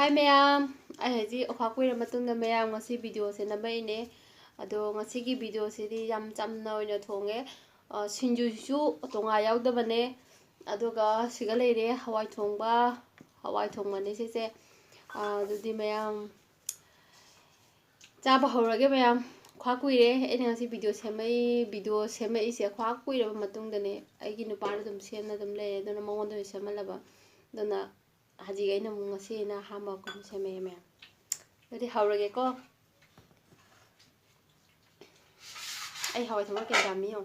Hi mayam, ai haji okha kuira matungda mayam ngasi video se namaine ado ngasigi video sidi yam chamna oina thonge sinju su tonga yaudabane aduga siga leire hawai thongba ne sise adudi mayam chaba hawrage mayam khwa kuire ene ngasi video semai ise khwa kuira matungda ne aigi nupana dum semna dum le dona mongonda semalaba dona haji gaina ngasi na hamba ko semai mayam adi hawrage ko ai hawai thongba ke dami yo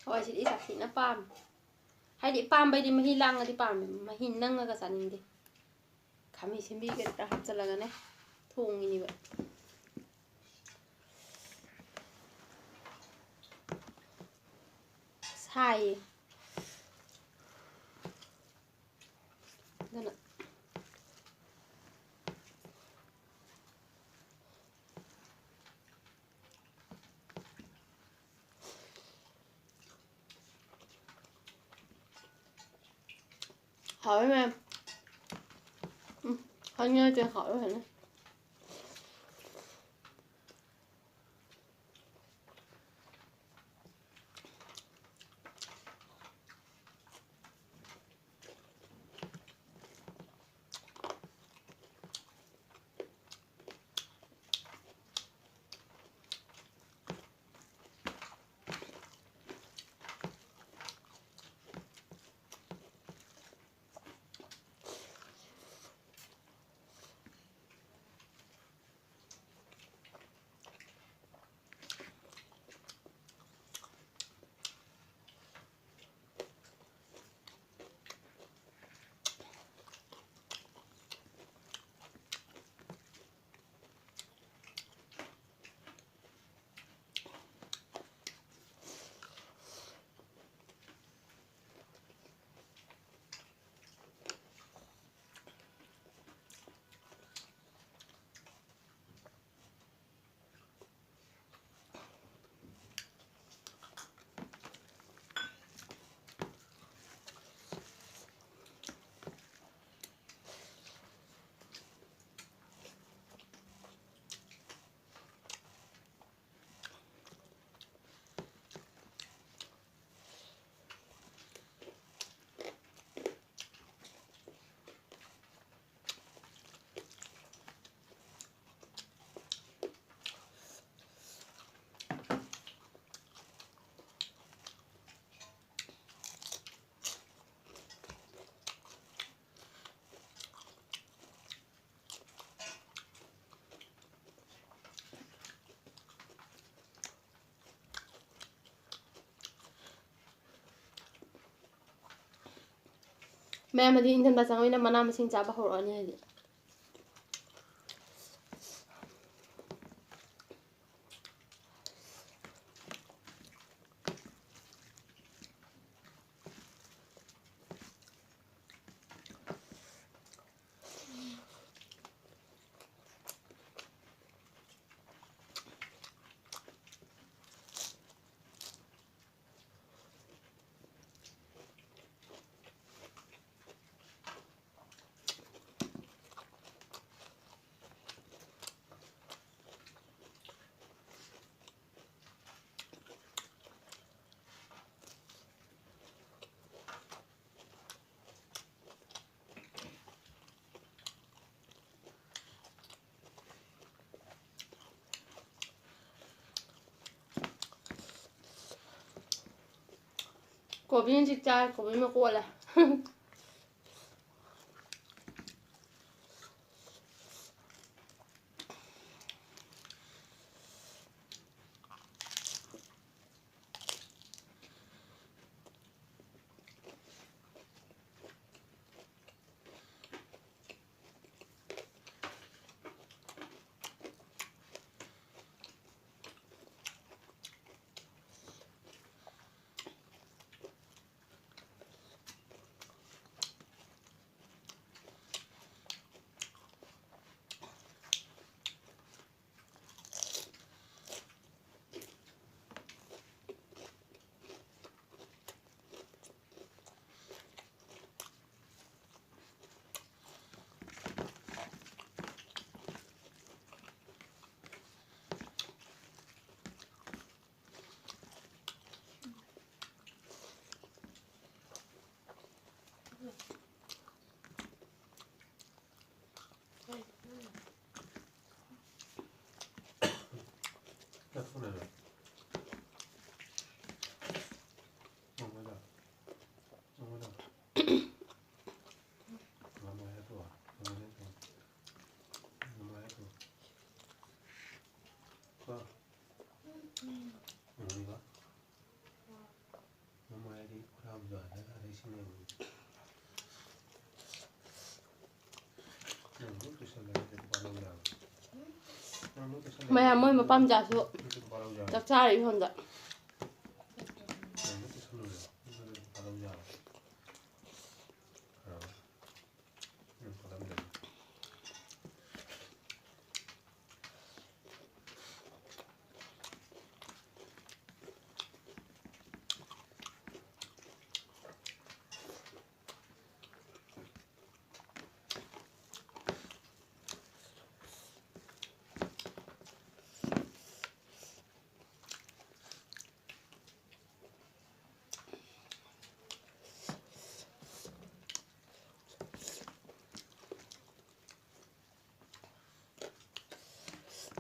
hawai sidi saksi na pam haidi pam bai di mahi lang adi pam mahi nang ga saninde kami simbi ke ta hapchalaga ne thongini ba sai dana hỏi em thôi nghe chị hỏi rồi nè mẹ mà đi intern bà sang bên mana masing chaba hor ani hadi Kopi ni chik chai kopi ma ko la Maya moi mapam jasu chak chari honda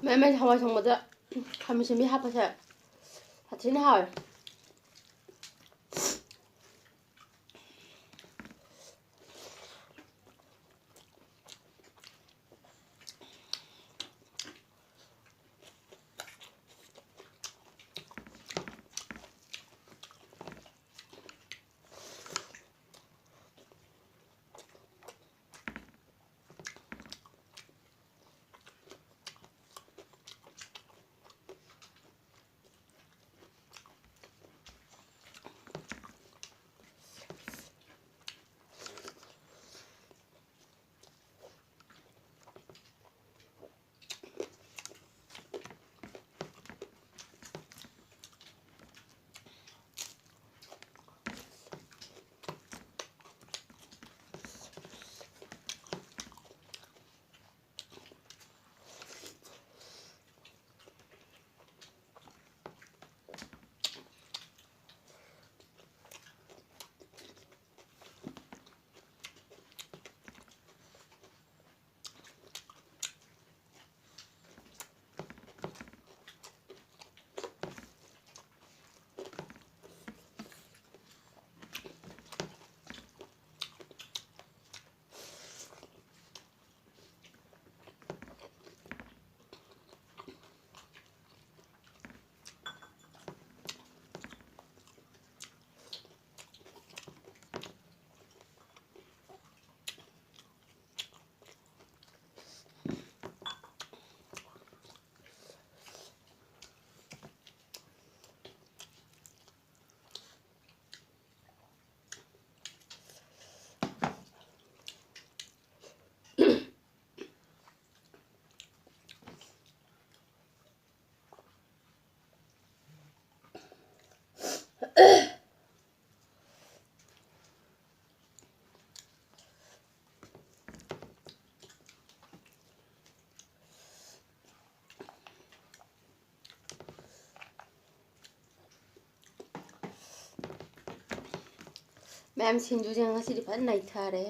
매매 하와 정보다 감심이 합하세 같이 나와 ꯃꯌꯥꯝ ꯁꯤꯡꯖꯨꯁꯦ ꯉꯁꯤꯗꯤ ꯐꯖꯅ ꯅꯩꯊꯔꯦ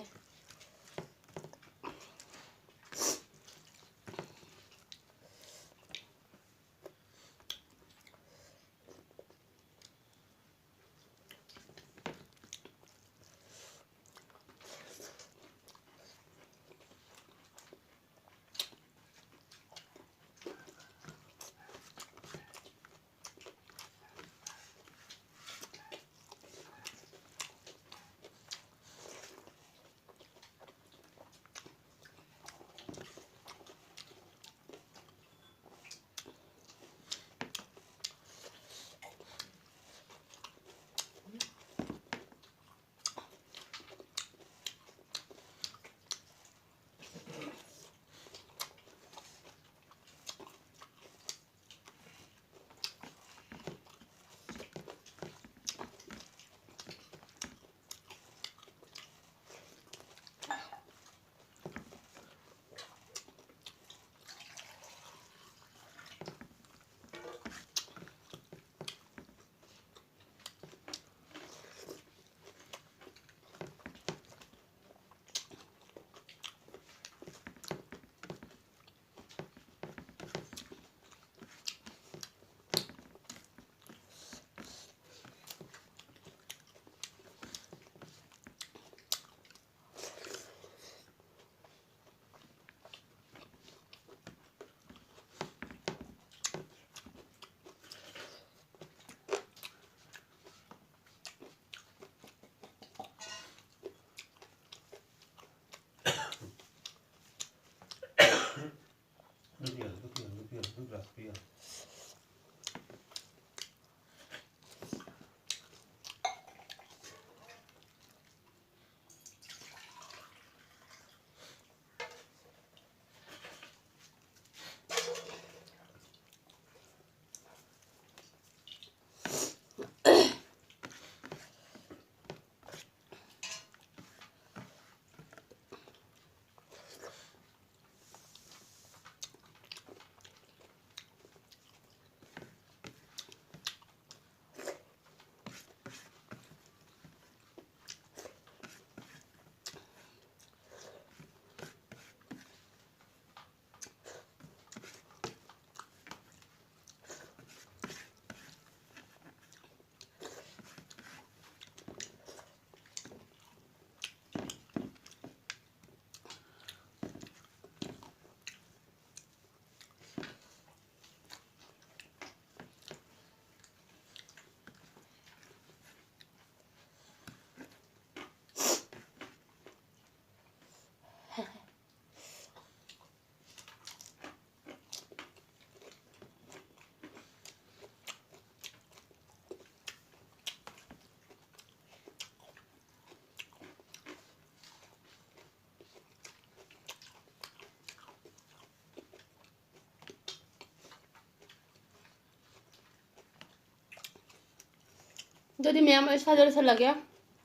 ꯑꯗꯨꯗꯤ ꯃꯌꯥꯝ ꯑꯩ ꯁ꯭ꯋꯥꯏꯗ ꯂꯣꯏꯁꯤꯜꯂꯒꯦ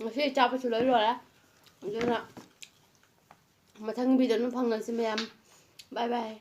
ꯉꯁꯤ ꯆꯥꯕꯁꯨ ꯂꯣꯏ ꯂꯣꯏꯔꯦ ꯑꯗꯨꯅ ꯃꯊꯪ ꯚꯤꯗꯤꯑꯣ ꯑꯗꯨꯝ ꯐꯪꯅꯁꯤ ꯃꯌꯥꯝ ꯕꯥꯏ ꯕꯥꯏ